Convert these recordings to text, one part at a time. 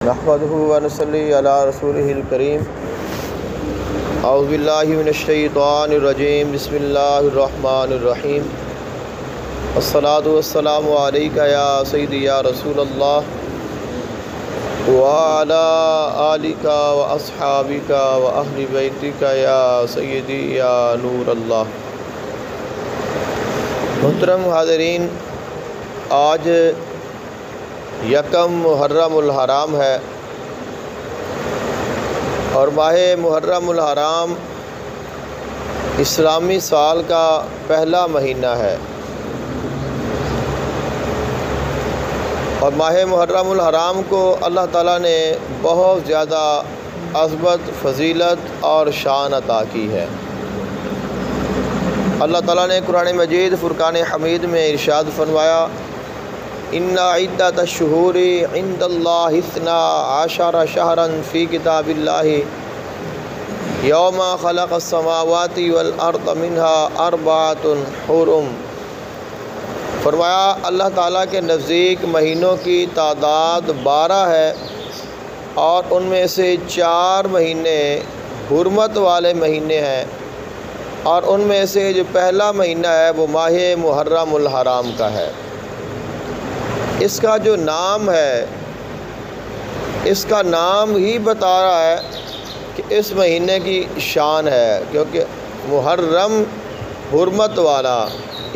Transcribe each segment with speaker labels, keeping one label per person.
Speaker 1: نحمدہ ونصلی علی رسولہ الکریم اعوذ باللہ من الشیطان الرجیم بسم اللہ الرحمن الرحیم الصلاۃ والسلام علیک یا سیدی یا رسول اللہ وعلی آلک واصحابک واہل بیتک یا سیدی یا نور اللہ۔ محترم حاضرین، آج یکم محرم الحرام ہے اور ماہ محرم الحرام اسلامی سال کا پہلا مہینہ ہے، اور ماہ محرم الحرام کو اللہ تعالیٰ نے بہت زیادہ عظمت، فضیلت اور شان عطا کی ہے۔ اللہ تعالیٰ نے قرآن مجید فرقان حمید میں ارشاد فرمایا، ان عدۃ الشہور عند اللہ 12 شہرا فی کتاب اللہ یوم خلق السماوات والارض منها 4 حرم۔ فرمایا اللہ تعالیٰ کے نزدیک مہینوں کی تعداد 12 ہے، اور ان میں سے 4 مہینے حرمت والے مہینے ہیں، اور ان میں سے جو پہلا مہینہ ہے وہ ماہ محرم الحرام کا ہے۔ اس کا جو نام ہے، اس کا نام ہی بتا رہا ہے کہ اس مہینے کی شان ہے، کیونکہ محرم حرمت والا،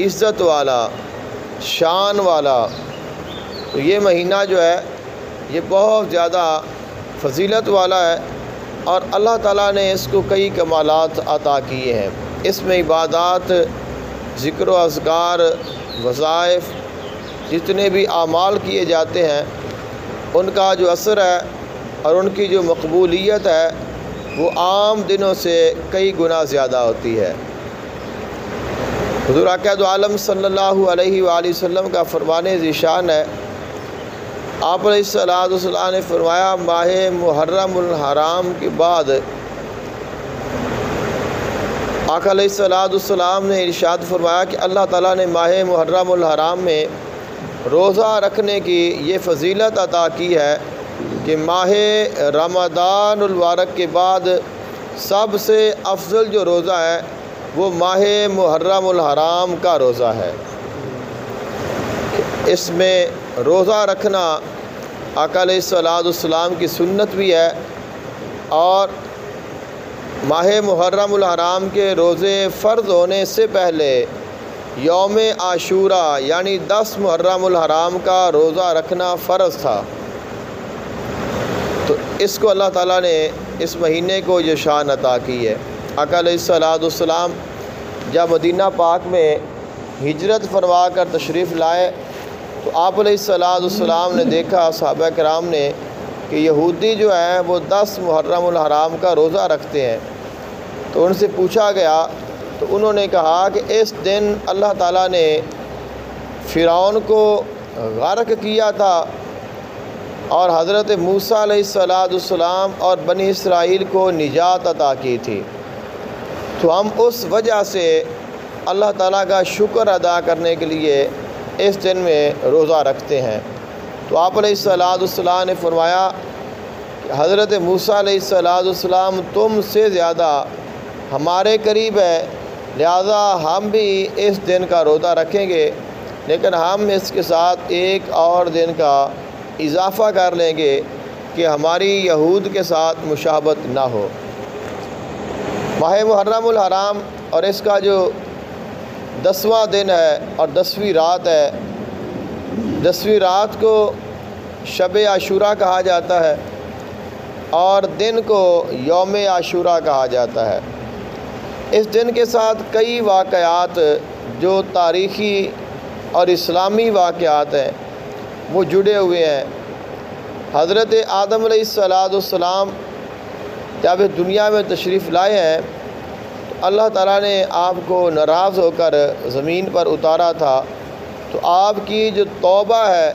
Speaker 1: عزت والا، شان والا، تو یہ مہینہ جو ہے یہ بہت زیادہ فضیلت والا ہے، اور اللہ تعالیٰ نے اس کو کئی کمالات عطا کیے ہیں۔ اس میں عبادات، ذکر و اذکار، وظائف، جتنے بھی اعمال کیے جاتے ہیں ان کا جو اثر ہے اور ان کی جو مقبولیت ہے وہ عام دنوں سے کئی گنا زیادہ ہوتی ہے۔ حضور اقدس عالم صلی اللہ علیہ وآلہ وسلم کا فرمان ذیشان ہے، آپ علیہ الصلوۃ والسلام نے فرمایا، ماہ محرم الحرام کے بعد آقا علیہ الصلوۃ والسلام نے ارشاد فرمایا کہ اللہ تعالیٰ نے ماہ محرم الحرام میں روزہ رکھنے کی یہ فضیلت عطا کی ہے کہ ماہ رمضان المبارک کے بعد سب سے افضل جو روزہ ہے وہ ماہ محرم الحرام کا روزہ ہے۔ اس میں روزہ رکھنا آقا علیہ الصلوۃ والسلام کی سنت بھی ہے، اور ماہ محرم الحرام کے روزے فرض ہونے سے پہلے یوم عاشوراء یعنی 10 محرم الحرام کا روزہ رکھنا فرض تھا، تو اس کو اللہ تعالیٰ نے اس مہینے کو یہ شان عطا کی ہے۔ آقا علیہ الصلوۃ والسلام جب مدینہ پاک میں ہجرت فرما کر تشریف لائے تو آپ علیہ الصلوۃ والسلام نے دیکھا صحابہ کرام نے کہ یہودی جو ہیں وہ 10 محرم الحرام کا روزہ رکھتے ہیں، تو ان سے پوچھا گیا تو انہوں نے کہا کہ اس دن اللہ تعالیٰ نے فرعون کو غرق کیا تھا، اور حضرت موسیٰ علیہ الصلوۃ والسلام اور بنی اسرائیل کو نجات عطا کی تھی، تو ہم اس وجہ سے اللہ تعالیٰ کا شکر ادا کرنے کے لیے اس دن میں روزہ رکھتے ہیں۔ تو آپ علیہ الصلوۃ والسلام نے فرمایا کہ حضرت موسیٰ علیہ الصلوۃ والسلام تم سے زیادہ ہمارے قریب ہے، لہذا ہم بھی اس دن کا روزہ رکھیں گے، لیکن ہم اس کے ساتھ ایک اور دن کا اضافہ کر لیں گے کہ ہماری یہود کے ساتھ مشابہت نہ ہو۔ ماہ محرم الحرام اور اس کا جو 10واں دن ہے اور 10ویں رات ہے، 10ویں رات کو شب عاشوراء کہا جاتا ہے، اور دن کو یوم عاشوراء کہا جاتا ہے۔ اس دن کے ساتھ کئی واقعات جو تاریخی اور اسلامی واقعات ہیں وہ جڑے ہوئے ہیں۔ حضرت آدم علیہ الصلوۃ والسلام جب اس دنیا میں تشریف لائے ہیں تو اللہ تعالیٰ نے آپ کو ناراض ہو کر زمین پر اتارا تھا، تو آپ کی جو توبہ ہے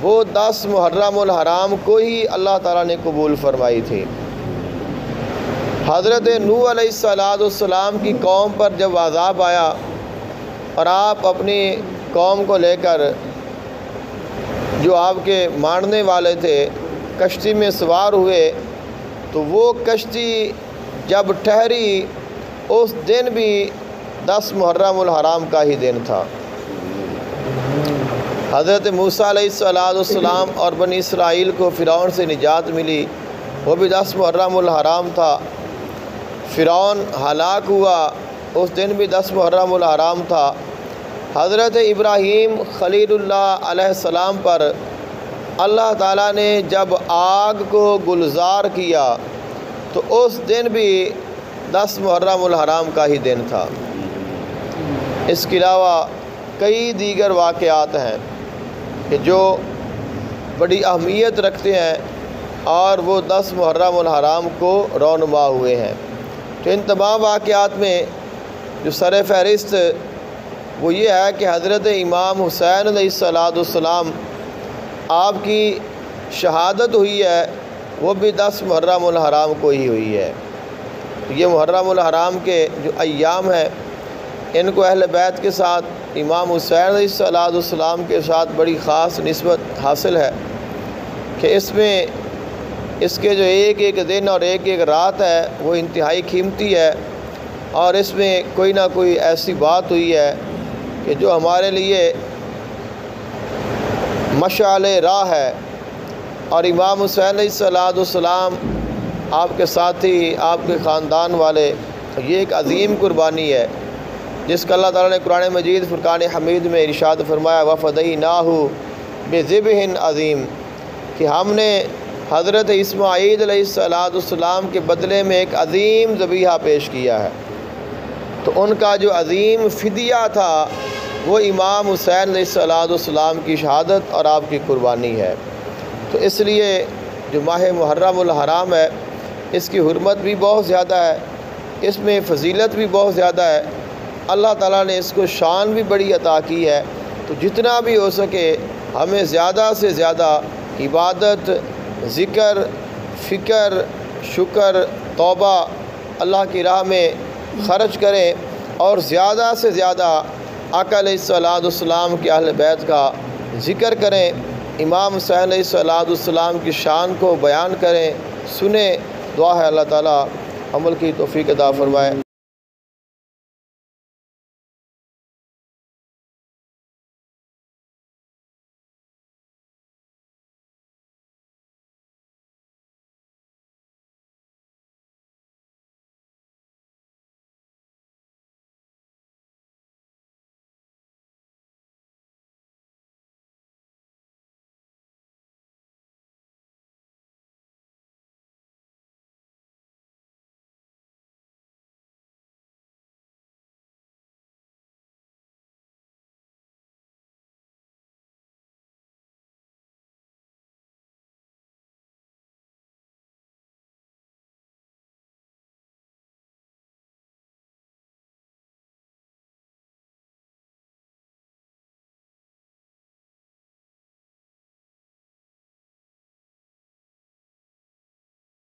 Speaker 1: وہ 10 محرم الحرام کو ہی اللہ تعالیٰ نے قبول فرمائی تھی۔ حضرت نوح علیہ الصلوۃ والسلام کی قوم پر جب عذاب آیا اور آپ اپنی قوم کو لے کر جو آپ کے ماننے والے تھے کشتی میں سوار ہوئے تو وہ کشتی جب ٹھہری اس دن بھی 10 محرم الحرام کا ہی دن تھا۔ حضرت موسیٰ علیہ السلام اور بنی اسرائیل کو فرعون سے نجات ملی، وہ بھی 10 محرم الحرام تھا۔ فرعون ہلاک ہوا، اس دن بھی 10 محرم الحرام تھا۔ حضرت ابراہیم خلیل اللہ علیہ السلام پر اللہ تعالیٰ نے جب آگ کو گلزار کیا تو اس دن بھی 10 محرم الحرام کا ہی دن تھا۔ اس کے علاوہ کئی دیگر واقعات ہیں کہ جو بڑی اہمیت رکھتے ہیں اور وہ 10 محرم الحرام کو رونما ہوئے ہیں۔ تو ان تمام واقعات میں جو سر فہرست وہ یہ ہے کہ حضرت امام حسین علیہ السلام آپ کی شہادت ہوئی ہے، وہ بھی 10 محرم الحرام کو ہی ہوئی ہے۔ یہ محرم الحرام کے جو ایام ہیں ان کو اہل بیت کے ساتھ امام حسین علیہ السلام کے ساتھ بڑی خاص نسبت حاصل ہے کہ اس میں اس کے جو ایک ایک دن اور ایک ایک رات ہے وہ انتہائی قیمتی ہے، اور اس میں کوئی نہ کوئی ایسی بات ہوئی ہے کہ جو ہمارے لیے مشعل راہ ہے۔ اور امام حسین علیہ السلام آپ کے ساتھی، آپ کے خاندان والے، یہ ایک عظیم قربانی ہے جس کا اللہ تعالیٰ نے قرآن مجید فرقان حمید میں ارشاد فرمایا وَفَدَيْنَاهُ بِذِبْحٍ عظیم، کہ ہم نے حضرت اسماعیل علیہ السلام کے بدلے میں ایک عظیم ذبیحہ پیش کیا ہے۔ تو ان کا جو عظیم فدیہ تھا وہ امام حسین علیہ السلام کی شہادت اور آپ کی قربانی ہے۔ تو اس لیے جو ماہ محرم الحرام ہے اس کی حرمت بھی بہت زیادہ ہے، اس میں فضیلت بھی بہت زیادہ ہے، اللہ تعالیٰ نے اس کو شان بھی بڑی عطا کی ہے۔ تو جتنا بھی ہو سکے ہمیں زیادہ سے زیادہ عبادت، ذکر، فکر، شکر، توبہ اللہ کی راہ میں خرچ کریں، اور زیادہ سے زیادہ آقا علیہ السلام کے اہل بیت کا ذکر کریں، امام حسین علیہ السلام کی شان کو بیان کریں، سنیں۔ دعا ہے اللہ تعالیٰ عمل کی توفیق عطا فرمائے۔